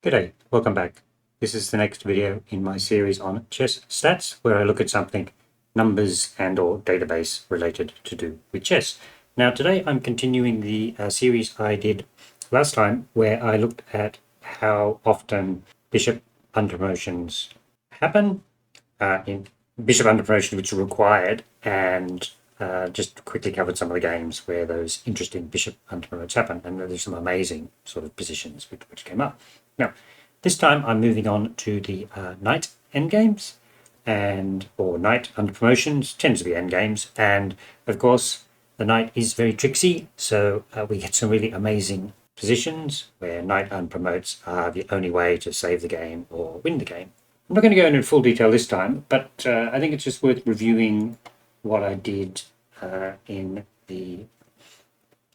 G'day, welcome back. This is the next video in my series on chess stats, where I look at something numbers and or database related to do with chess. Now today I'm continuing the series I did last time, where I looked at how often bishop underpromotions happen, in bishop underpromotion which are required, and just quickly covered some of the games where those interesting bishop underpromotes happen, and there's some amazing sort of positions which came up. Now, this time I'm moving on to the knight endgames, or knight under promotions, tends to be endgames, and of course the knight is very tricksy, so we get some really amazing positions where knight unpromotes are the only way to save the game or win the game. I'm not going to go into full detail this time, but I think it's just worth reviewing what I did in the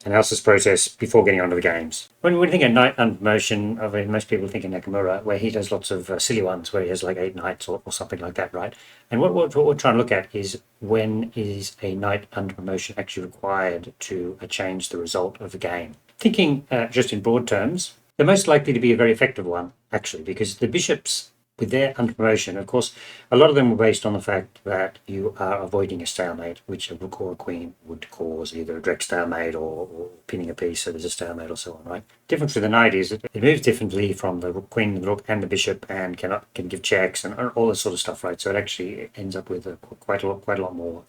analysis process before getting onto the games. When we think of knight under promotion, I mean, most people think of Nakamura, where he does lots of silly ones, where he has like 8 knights or something like that, right? And what we're trying to look at is, when is a knight under promotion actually required to change the result of the game? Thinking just in broad terms, they're most likely to be a very effective one, actually, because the bishops, with their under promotion, of course, a lot of them were based on the fact that you are avoiding a stalemate, which a rook or a queen would cause either a direct stalemate or pinning a piece, so there's a stalemate or so on, right? Difference with the knight is it moves differently from the queen, the rook, and the bishop, and can give checks and all this sort of stuff, right? So it actually ends up with quite a lot more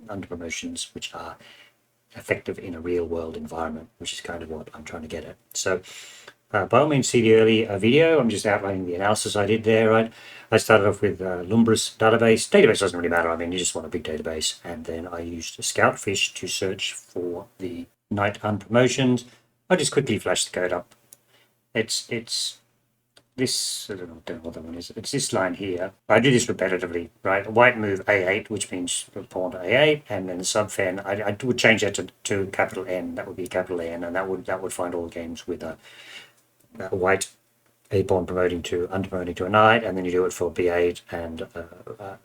under promotions, which are effective in a real world environment, which is kind of what I'm trying to get at. So by all means, see the early video. I'm just outlining the analysis I did there, right? I started off with Lumbra's database. Database doesn't really matter. I mean, you just want a big database. And then I used Scoutfish to search for the knight unpromotions. I just quickly flashed the code up. It's this, I don't know what that one is. It's this line here. I do this repetitively, right? White move A8, which means pawn to A8, and then the subfen, I would change that to capital N. That would be capital N, and that would find all games with a white a pawn promoting to a knight, and then you do it for b8 and a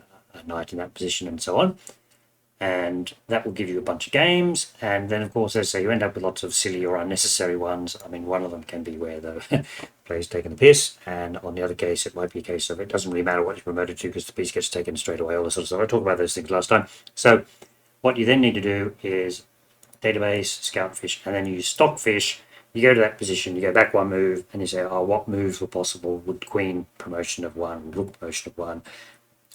knight in that position and so on, and that will give you a bunch of games. And then of course, as I say, you end up with lots of silly or unnecessary ones. I mean, one of them can be where the player's taking the piss, and on the other case it might be a case of it doesn't really matter what you're promoted to because the piece gets taken straight away, all this sort of stuff. I talked about those things last time. So what you then need to do is database, Scoutfish, and then you use Stockfish. You go to that position, you go back one move, and you say, oh, what moves were possible? Would queen promotion of 1, rook promotion of 1,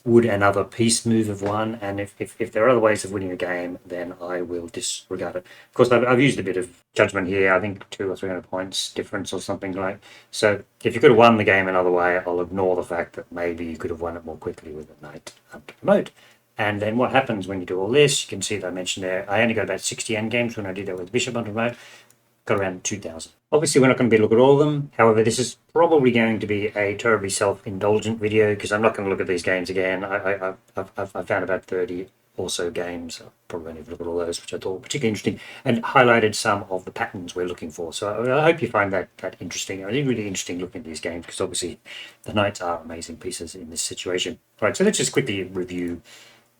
would another piece move of 1? And if there are other ways of winning a game, then I will disregard it. Of course, I've used a bit of judgment here. I think 200 or 300 points difference or something like. So if you could have won the game another way, I'll ignore the fact that maybe you could have won it more quickly with a knight under promote. And then what happens when you do all this, you can see that I mentioned there, I only got about 60 endgames when I did that with bishop under promote. Got around 2,000. Obviously, we're not going to be looking at all of them. However, this is probably going to be a terribly self-indulgent video because I'm not going to look at these games again. I've found about 30 or so games. I'll probably only look at all those, which I thought were particularly interesting, and highlighted some of the patterns we're looking for. So I hope you find that interesting. I think really interesting looking at these games because obviously the knights are amazing pieces in this situation. Right, so let's just quickly review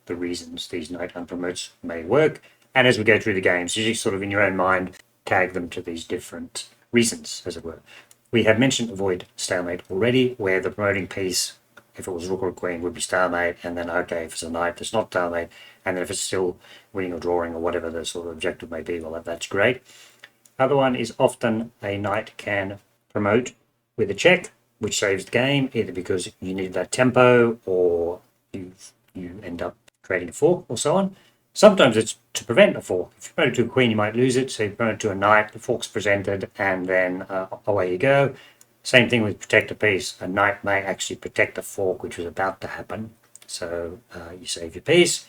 the reasons these knight unpromotes may work. And as we go through the games, you just sort of in your own mind tag them to these different reasons, as it were. We have mentioned avoid stalemate already, where the promoting piece, if it was rook or queen, would be stalemate, and then okay, if it's a knight, there's not stalemate, and then if it's still winning or drawing or whatever the sort of objective may be, well, that's great. Other one is often a knight can promote with a check, which saves the game, either because you need that tempo or you end up creating a fork or so on. Sometimes it's to prevent a fork. If you promote to a queen, you might lose it. So you promote to a knight, the fork's presented, and then away you go. Same thing with protect a piece. A knight may actually protect a fork, which was about to happen. So you save your piece.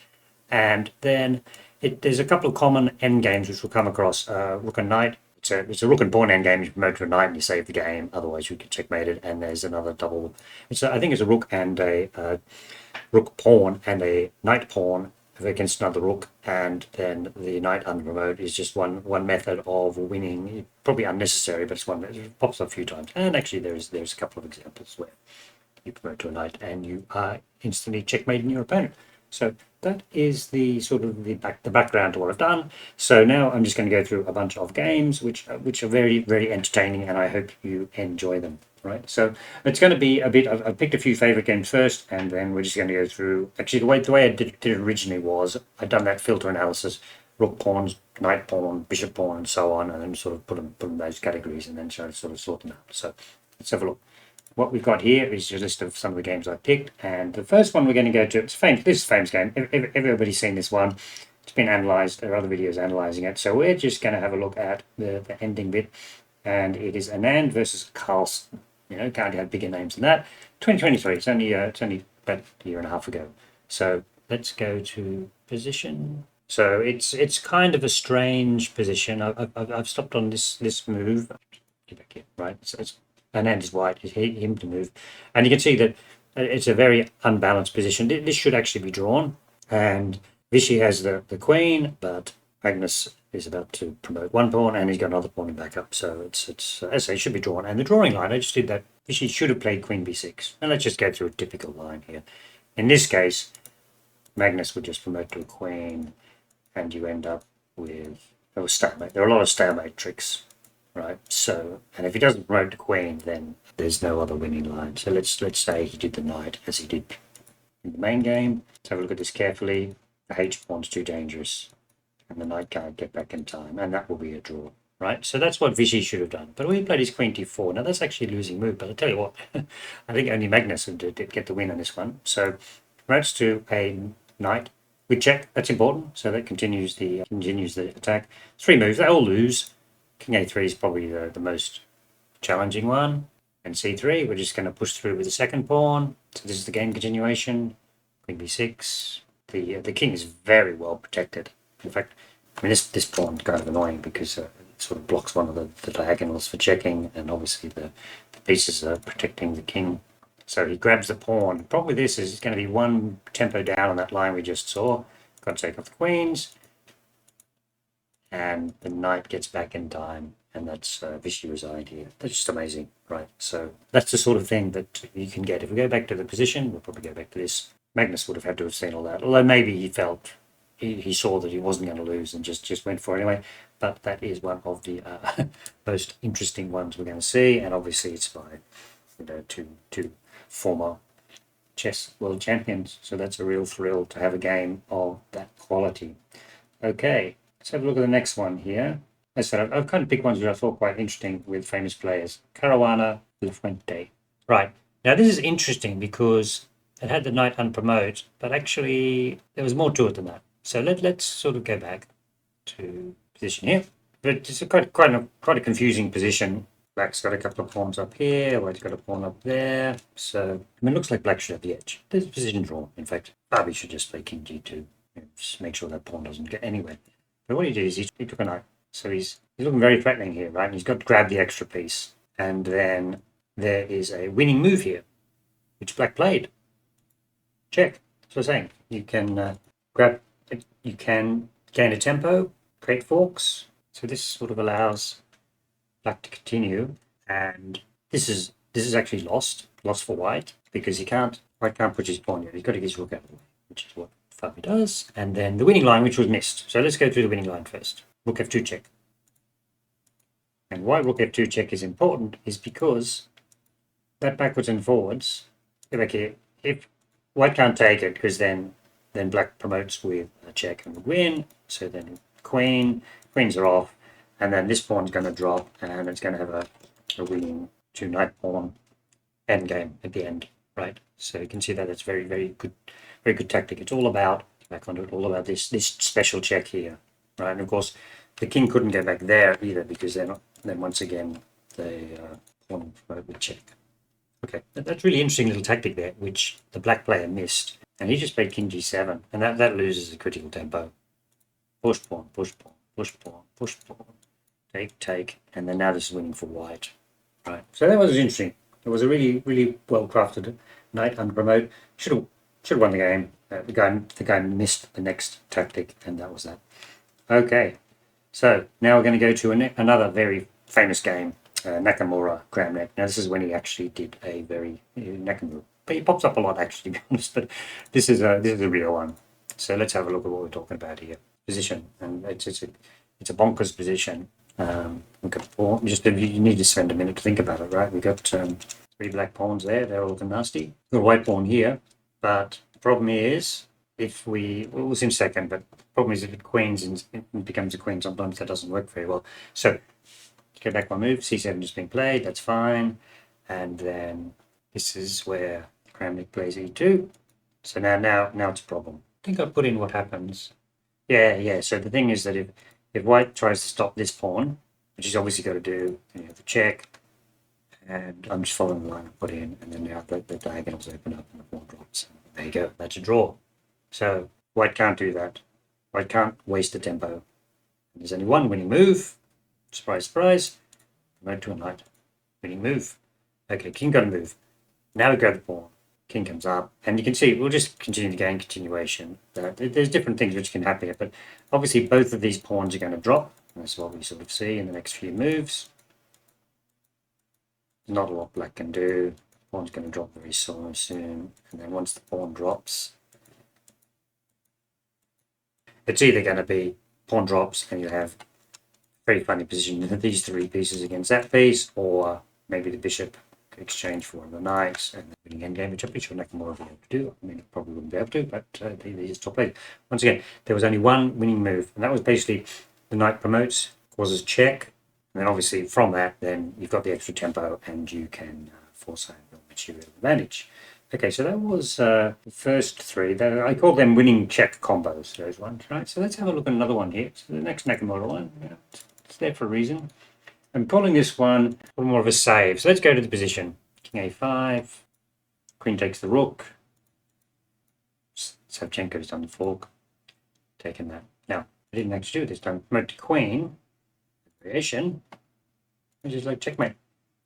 And then there's a couple of common endgames which we'll come across. Rook and knight. It's a rook and pawn endgame. You promote to a knight and you save the game. Otherwise, you get checkmated. And there's another double. I think it's a rook and a rook pawn and a knight pawn against another rook, and then the knight under promote is just one method of winning. Probably unnecessary, but it's one that pops up a few times. And actually, there's a couple of examples where you promote to a knight and you are instantly checkmating your opponent. So that is the sort of the background to what I've done. So now I'm just going to go through a bunch of games which are very, very entertaining, and I hope you enjoy them. right? So it's going to be a bit. I've picked a few favorite games first, and then we're just going to go through. Actually, the way I did it originally was I'd done that filter analysis: rook pawns, knight pawn, bishop pawn, and so on, and then sort of put them in those categories, and then try to sort of sort them out. So let's have a look. What we've got here is your list of some of the games I picked, and the first one we're going to go to. It's famous. This is a famous game. Everybody's seen this one. It's been analysed. There are other videos analysing it. So we're just going to have a look at the ending bit, and it is Anand versus Carlsen. You know, can't have bigger names than that. 2023. It's only about a year and a half ago. So let's go to position. So it's kind of a strange position. I've stopped on this move. Get back here, right? So it's Anand is white. It's him to move, and you can see that it's a very unbalanced position. This should actually be drawn, and Vichy has the queen, but Magnus is about to promote one pawn, and he's got another pawn in backup. So it's as I say, it should be drawn. And the drawing line, I just did that. Vichy should have played queen b6. And let's just go through a typical line here. In this case, Magnus would just promote to a queen, and you end up with a stalemate. There are a lot of stalemate tricks, right? So, and if he doesn't promote the queen, then there's no other winning line. So let's say he did the knight as he did in the main game. Let's have a look at this carefully. The H pawn's too dangerous, and the knight can't get back in time, and that will be a draw, right? So that's what Vichy should have done. But we played his queen t4. Now that's actually a losing move, but I'll tell you what, I think only Magnus did get the win on this one. So promotes to a knight. We check. That's important. So that continues the attack. 3 moves. They all lose. King a3 is probably the most challenging one. And c3. We're just going to push through with the second pawn. So this is the game continuation. Queen b6. The king is very well protected. In fact, I mean this pawn's kind of annoying because it sort of blocks one of the diagonals for checking, and obviously the pieces are protecting the king. So he grabs the pawn. The problem with this is it's going to be one tempo down on that line we just saw. Got to take off the queens, and the knight gets back in time, and that's Vichy resigned here. That's just amazing, right? So that's the sort of thing that you can get. If we go back to the position, we'll probably go back to this. Magnus would have had to have seen all that, although maybe he felt he saw that he wasn't going to lose and just went for it anyway. But that is one of the most interesting ones we're going to see, and obviously it's by two former chess world champions, so that's a real thrill to have a game of that quality. Okay, let's have a look at the next one here. As I said, I've kind of picked ones which I thought quite interesting with famous players. Caruana-Lafuente. Right, now this is interesting because it had the knight unpromote, but actually there was more to it than that. So let's sort of go back to position here. But it's quite a confusing position. Black's got a couple of pawns up here, white's got a pawn up there. So I mean, it looks like black should have the edge. There's a position draw. In fact, Barbie should just play king g2. Just make sure that pawn doesn't get anywhere. But what he did is he took a knight. So he's looking very threatening here, right? And he's got to grab the extra piece. And then there is a winning move here, which black played. Check. That's what I'm saying. You can you can gain a tempo, create forks. So this sort of allows black to continue, and this is actually lost for white because white can't push his pawn yet. He's got to get his rook out of the way, which is what Fabi does. And then the winning line, which was missed. So let's go through the winning line first. Rook f2 check. And why rook f2 check is important is because that backwards and forwards. Go back here. If white can't take it, because then black promotes with a check and would win. So then queens are off, and then this pawn's going to drop, and it's going to have a winning 2 knight pawn endgame at the end, right? So you can see that it's very good tactic. It's all about this special check here, right? And of course the king couldn't go back there either because then once again the pawn would check. Okay, that's really interesting little tactic there, which the black player missed. And he just played king g7, and that loses a critical tempo. Push pawn, push pawn, push pawn, push pawn. Take, and then now this is winning for white. Right, so that was interesting. It was a really well-crafted knight unpromote. Should have won the game. The guy missed the next tactic, and that was that. Okay, so now we're going to go to another very famous game. Nakamura-Kramnik. Now this is when he actually did a very Nakamura, but he pops up a lot actually, to be honest. But this is a real one. So let's have a look at what we're talking about here. Position, and it's a bonkers position. Look at the pawn. Just you need to spend a minute to think about it, right? We've got 3 black pawns there. They're all looking nasty. Got a white pawn here, but the problem is if it was in second, but the problem is if it queens and it becomes a queen, sometimes that doesn't work very well. So go back one move. C7 is being played. That's fine. And then this is where Kramnik plays E2. So now it's a problem. I think I put in what happens. Yeah. So the thing is that if white tries to stop this pawn, which he's obviously got to do, then you have to check. And I'm just following the line I put in, and then now the diagonals open up and the pawn drops. There you go. That's a draw. So white can't do that. White can't waste the tempo. There's only one winning move. Surprise, surprise. Promote to a knight. Winning move. Okay, king got to move. Now we grab the pawn. King comes up, and you can see we'll just continue the game continuation. There's different things which can happen here, but obviously both of these pawns are going to drop. That's what we sort of see in the next few moves. Not a lot black can do. Pawn's going to drop very soon, and then once the pawn drops, it's either going to be pawn drops, and you have a very funny position of these 3 pieces against that piece, or maybe the bishop exchange for one of the knights and the winning endgame, which I'm pretty sure Nakamura will be able to do. I mean, he probably wouldn't be able to, but he's top player. Once again, there was only one winning move, and that was basically the knight promotes, causes check, and then obviously from that, then you've got the extra tempo, and you can force out your material advantage. Okay, so that was the first 3. I call them winning check combos, those ones, right? So let's have a look at another one here. So the next Nakamura one, it's there for a reason. I'm calling this one more of a save. So let's go to the position. King a5, queen takes the rook. Savchenko's done the fork, taken that. Now, I didn't actually do this time. Promote to queen, variation, which is like checkmate,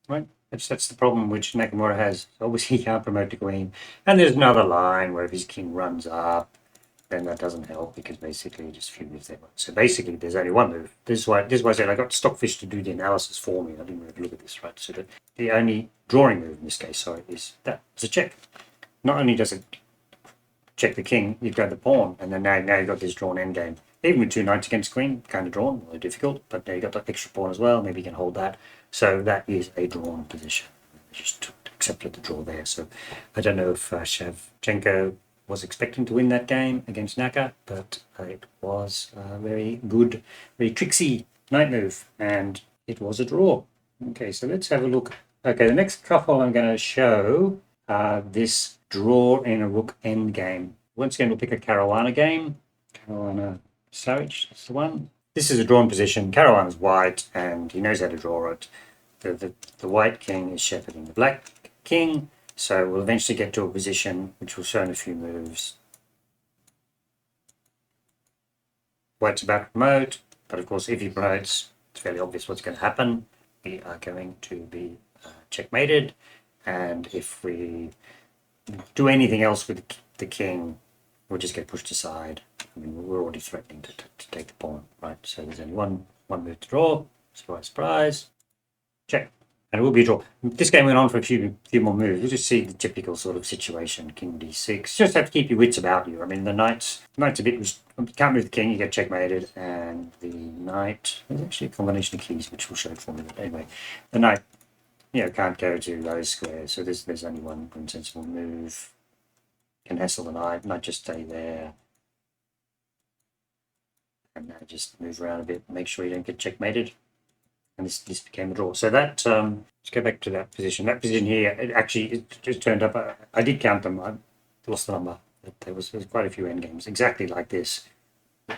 right? That's the problem which Nakamura has. Obviously, he can't promote to queen. And there's another line where if his king runs up, then that doesn't help because basically just a few moves there. So basically, there's only one move. This is why I said I got Stockfish to do the analysis for me. I didn't really look at this, right? So the only drawing move in this case, sorry, is that. It's a check. Not only does it check the king, you've got the pawn, and then now you've got this drawn endgame. Even with 2 knights against queen, kind of drawn, a little difficult, but now you've got that extra pawn as well. Maybe you can hold that. So that is a drawn position. Just accepted the draw there. So I don't know if Savchenko was expecting to win that game against Naka, but it was a very good, very tricksy knight move, and it was a draw. Okay, so let's have a look. Okay, the next couple I'm going to show this draw in a rook endgame. Once again, we'll pick a Caruana game. Caruana-Saric, that's the one. This is a drawn position. Caruana's white, and he knows how to draw it. The white king is shepherding the black king. So we'll eventually get to a position which will show in a few moves. White's about to promote, but of course if he promotes, it's fairly obvious what's going to happen. We are going to be checkmated, and if we do anything else with the king, we'll just get pushed aside. I mean, we're already threatening to take the pawn, right? So there's only one move to draw. Surprise, surprise. Check. And it will be a draw. This game went on for a few more moves. We'll just see the typical sort of situation. King d6. Just have to keep your wits about you. I mean, the knight's a bit... You can't move the king, you get checkmated. And the knight... There's actually a combination of keys, which will show for me. But anyway, the knight, can't go to those squares. So there's only one sensible move. Can hassle the knight. Knight just stay there. And now just move around a bit. Make sure you don't get checkmated. And this became a draw. So that, let's go back to that position. That position here, it just turned up. I did count them. I lost the number. But there was quite a few endgames exactly like this.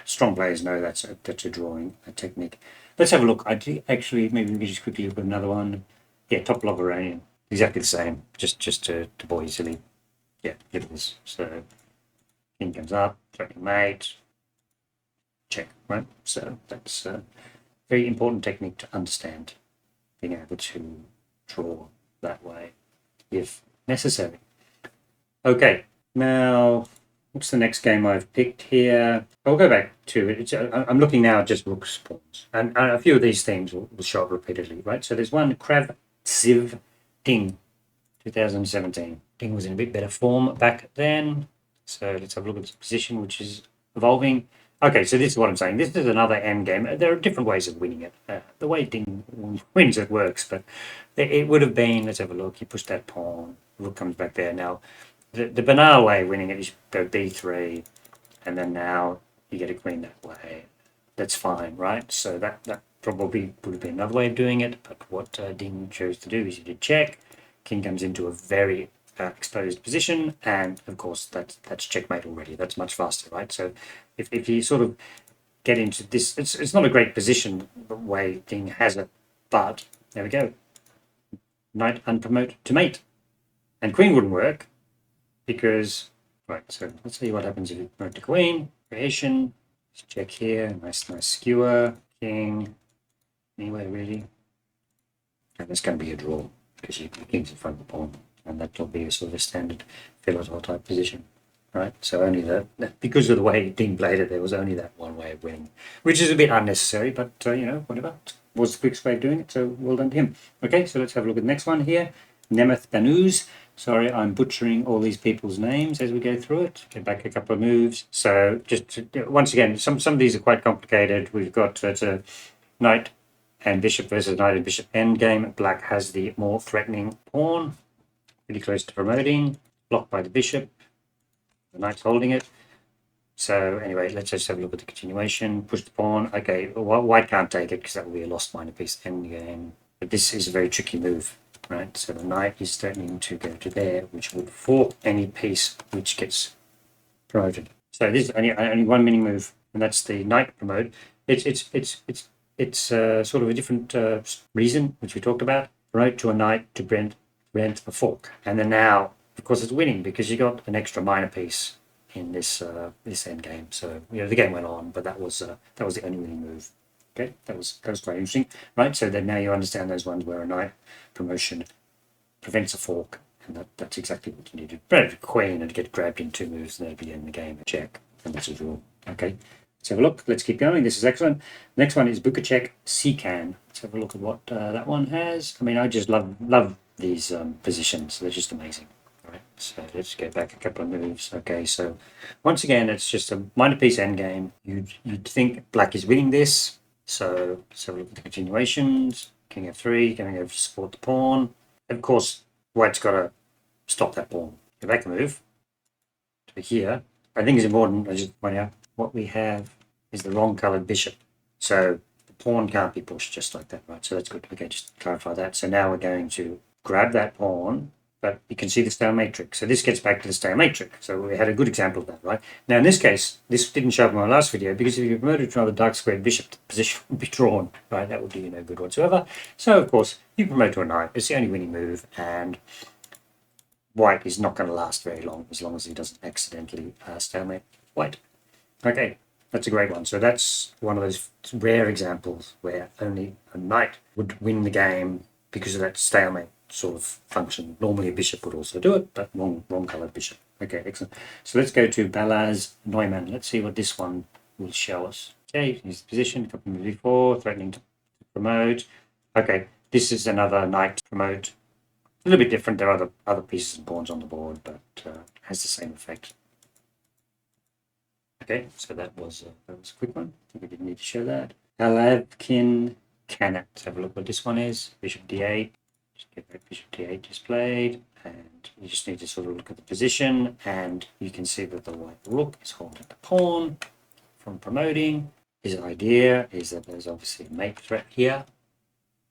Strong players know that's a drawing a technique. Let's have a look. Actually, maybe we can just quickly look at another one. Yeah, Topalov-Aronian. Exactly the same. Just to bore you silly. Yeah, look at this. So, king comes up, threatening mate. Check, right? So that's... very important technique to understand, being able to draw that way if necessary. Okay, now what's the next game I've picked here? I'll go back to it. I'm looking now at just rooks pawns, and a few of these themes will show up repeatedly, right? So there's one Kravtsiv-Ding, 2017. Ding was in a bit better form back then. So let's have a look at the position, which is evolving. Okay, so this is what I'm saying. This is another endgame. There are different ways of winning it. The way Ding wins it works, but it would have been, let's have a look, you push that pawn, rook comes back there. Now, the banal way of winning it is go b3, and then now you get a queen that way. That's fine, right? So that probably would have been another way of doing it, but what Ding chose to do is he did check, king comes into a very exposed position, and of course that's checkmate already. That's much faster, right? So if you sort of get into this, it's not a great position the way Ding has it, but there we go. Knight unpromote to mate, and queen wouldn't work because right. So let's see what happens if you promote the queen. Creation. Let's check here. Nice skewer. King. Anywhere really. And it's going to be a draw because your king's in front of the pawn, and that'll be a sort of a standard filature type position, right? So only that because of the way Ding played it, there was only that one way of winning, which is a bit unnecessary, but whatever. Was the quickest way of doing it, so well done to him. Okay, so let's have a look at the next one here. Nemeth-Banusz. Sorry, I'm butchering all these people's names as we go through it. Get back a couple of moves. So just once again, some of these are quite complicated. We've got it's a knight and bishop versus knight and bishop endgame. Black has the more threatening pawn, really close to promoting, blocked by the bishop. The knight's holding it. So anyway, let's just have a look at the continuation. Push the pawn. Okay, white can't take it because that will be a lost minor piece endgame. But this is a very tricky move, right? So the knight is threatening to go to there, which would fork any piece which gets promoted. So this is only one mini move, and that's the knight promote. It's sort of a different reason, which we talked about. Promote to a knight to prevent a fork, and then now, of course, it's winning because you got an extra minor piece in this endgame. So the game went on, but that was the only winning move. Okay, that was quite interesting, right? So then now you understand those ones where a knight promotion prevents a fork, and that's exactly what you need to do. A queen and get grabbed in 2 moves, and that'd be in the game. Check, and that's a draw. Okay, let's have a look. Let's keep going. This is excellent. Next one is Bukacek-Cekan. Let's have a look at what that one has. I mean, I just love these positions. They're just amazing. Right, so let's go back a couple of moves. Okay, so once again, it's just a minor piece endgame. You'd think black is winning this. So let's have a look at the continuations. King f3, going over to support the pawn. Of course, white's got to stop that pawn. Go back a move to here. I think it's important, I just point out, what we have is the wrong coloured bishop. So the pawn can't be pushed just like that, right? So that's good. Okay, just clarify that. So now we're going to grab that pawn, but you can see the stalemate trick. So this gets back to the stalemate trick. So we had a good example of that, right? Now in this case, this didn't show up in my last video because if you promoted to another dark squared bishop, the position would be drawn, right? That would do you no good whatsoever. So of course, you promote to a knight. It's the only winning move, and white is not going to last very long as he doesn't accidentally stalemate white. Okay, that's a great one. So that's one of those rare examples where only a knight would win the game because of that stalemate sort of function. Normally a bishop would also do it, but wrong coloured bishop. Okay, excellent. So let's go to Balazs-Neumann. Let's see what this one will show us. Okay, here's the position, a couple of moves before, threatening to promote. Okay, this is another knight to promote. A little bit different. There are other pieces and pawns on the board, but has the same effect. Okay, so that was a quick one. I think we didn't need to show that. Alavkin-Kanep. Let's have a look what this one is. Bishop d8. Just get that bishop d8 displayed, and you just need to sort of look at the position, and you can see that the white rook is holding the pawn from promoting. His idea is that there's obviously a mate threat here.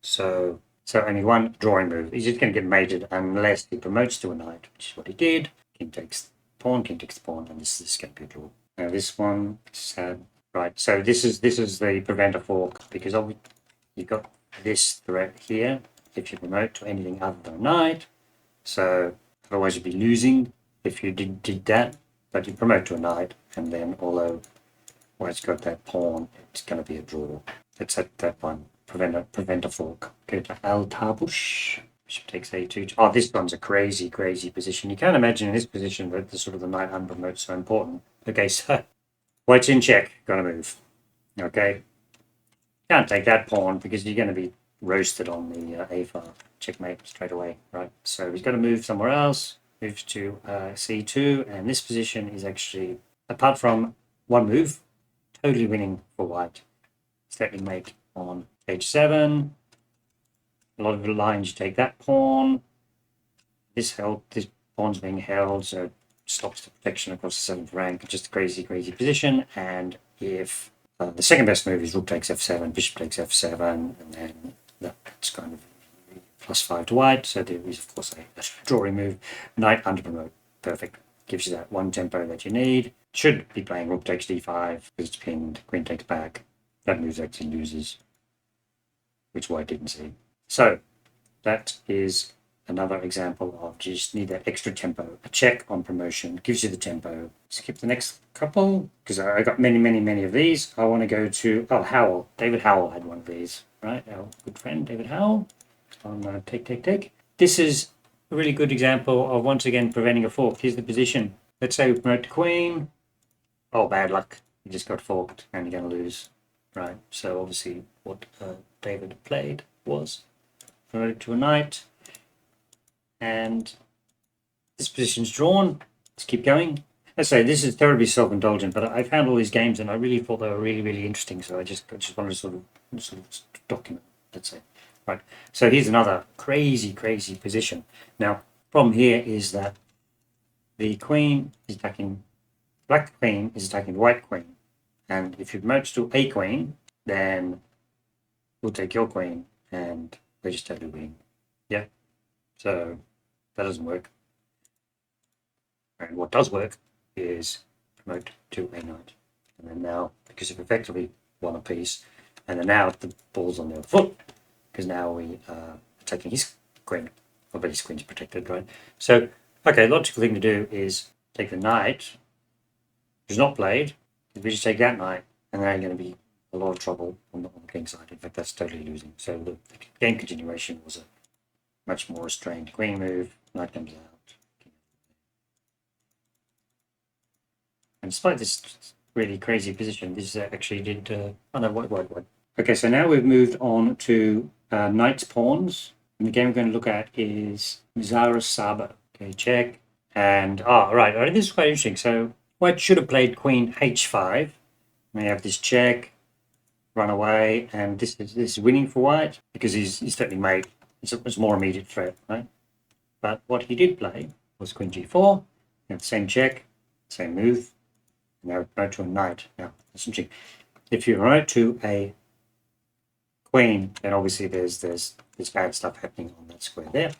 So only one drawing move. He's just going to get mated unless he promotes to a knight, which is what he did. King takes the pawn, and this is going to be a draw. Now this one, right? So this is the preventer fork because you've got this threat here. If you promote to anything other than a knight, so otherwise you'd be losing if you did that. But you promote to a knight, and then although white's got that pawn, it's going to be a draw. Let's set that one. Prevent a fork. Go to Al-Tarboush. Bishop takes a2. Oh, this one's a crazy position. You can't imagine in this position that the sort of the knight unpromote is so important. Okay, so white's in check. Gotta move. Okay. Can't take that pawn because you're going to be roasted on the a file. Checkmate straight away, right? So he's got to move somewhere else. Moves to c2, and this position is actually, apart from one move, totally winning for white. Stepping mate on h7. A lot of the lines take that pawn. This pawn's being held, so it stops the protection across the 7th rank. Just a crazy position. And if the second best move is rook takes f7, bishop takes f7, and then that's kind of +5 to white. So there is, of course, a drawing move. Knight under promote. Perfect. Gives you that one tempo that you need. Should be playing rook takes d5 because it's pinned. Queen takes back. That move actually loses, which white didn't see. So that is another example of just need that extra tempo. A check on promotion gives you the tempo. Skip the next couple because I got many of these. I want to go to Howell. David Howell had one of these, right? Our good friend David Howell on take. This is a really good example of once again preventing a fork. Here's the position. Let's say we promote the queen. Oh, bad luck. You just got forked and you're going to lose, right? So obviously what David played was promoted to a knight. And this position's drawn. Let's keep going. Let's say this is terribly self-indulgent, but I found all these games and I really thought they were really interesting. So I just wanted to sort of document, let's say. Right. So here's another crazy position. Now, problem here is that the queen is attacking, black queen is attacking the white queen. And if you promote to a queen, then we'll take your queen and we're just totally winning. Yeah. So that doesn't work. And what does work is promote to a knight. And then now, because you've effectively won a piece, and then now the ball's on the other foot, because now we are attacking his queen. Well, but his queen's protected, right? So, okay, logical thing to do is take the knight, which is not played. We just take that knight, and then you're going to be a lot of trouble on the king side. In fact, that's totally losing. So the game continuation was a much more restrained queen move. Knight comes out. And despite this really crazy position, this actually did... oh no, white. Okay, so now we've moved on to knight's pawns. And the game we're going to look at is Meszaros-Szabo. Okay, check. And, right, this is quite interesting. So white should have played queen h5. And you have this check, run away, and this is winning for white because he's totally made. It's a more immediate threat, right? But what he did play was queen g4. You have the same check, same move. And now promote to a knight. Now, that's interesting. If you promote to a queen, then obviously there's bad stuff happening on that square there.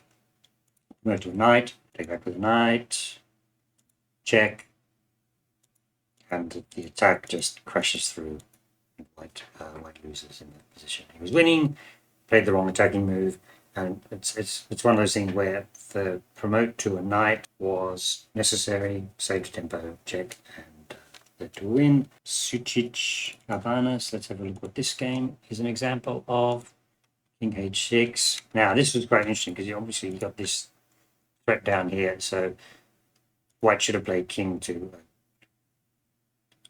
Promote to a knight, take back with a knight, check, and the attack just crashes through. White loses in that position. He was winning, played the wrong attacking move, and it's one of those things where the promote to a knight was necessary, saved tempo, check, and led to a win. Sucic-Arbanas. Let's have a look what this game is an example of. King h6. Now this was quite interesting because obviously you got this threat down here. So white should have played king to.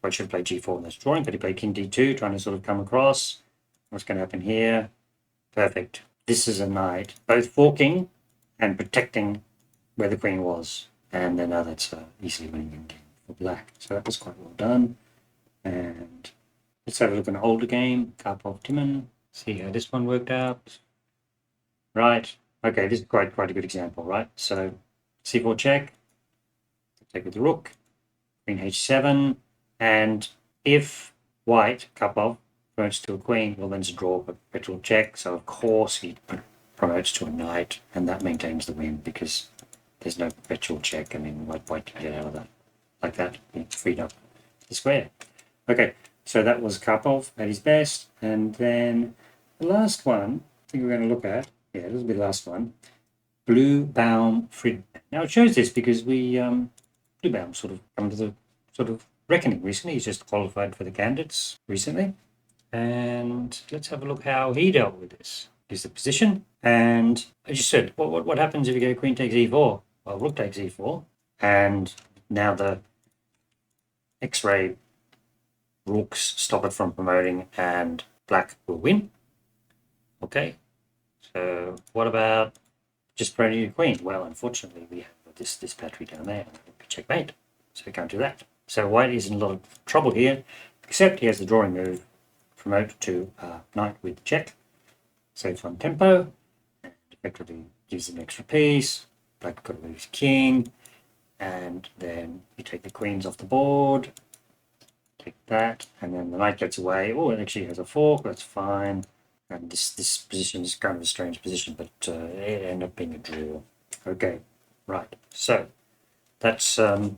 White should have played g4 in this drawing, but he played king d2, trying to sort of come across. What's going to happen here? Perfect. This is a knight, both forking and protecting where the queen was. And then now that's easily winning in game for black. So that was quite well done. And let's have a look at an older game, Karpov-Timman. See how this one worked out. Right. Okay, this is quite a good example, right? So c4 check, take with the rook, queen h7, and if white, Karpov, promotes to a queen, well then it's a draw, but perpetual check. So of course he promotes to a knight, and that maintains the win because there's no perpetual check. I mean, white can get out of that like that, freed up the square. Okay, so that was Karpov at his best, and then the last one I think we're going to look at, this will be the last one, Bluebaum-Fridman. Now it shows this because we Bluebaum sort of come to the sort of reckoning recently. He's just qualified for the candidates recently, and let's have a look how he dealt with this. Here's the position, and as you said, what happens if you go queen takes e4? Well, rook takes e4, and now the X-ray rooks stop it from promoting, and black will win. Okay, so what about just promoting your queen? Well, unfortunately, we have this battery down there, and checkmate, so we can't do that. So white is in a lot of trouble here, except he has the drawing move, promote to knight with check, saves on tempo, and effectively gives an extra piece. Black got to move his king, and then you take the queens off the board, take that, and then the knight gets away. Oh, it actually has a fork, that's fine. And this position is kind of a strange position, but it ended up being a draw. Okay, right. So that's a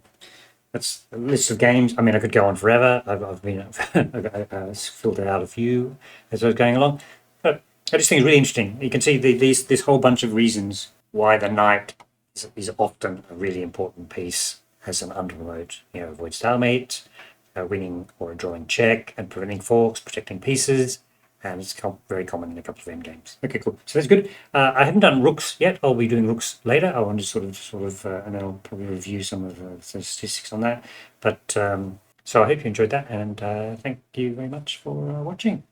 list of games. I mean, I could go on forever. I've been I've filtered out a few as I was going along, but I just think it's really interesting. You can see this whole bunch of reasons why the knight is often a really important piece as an underpromote. You know, avoid stalemate, winning or drawing check, and preventing forks, protecting pieces. And it's very common in a couple of endgames. Okay, cool. So that's good. I haven't done rooks yet. I'll be doing rooks later. I want to sort of, and then I'll probably review some of the statistics on that. But so I hope you enjoyed that, and thank you very much for watching.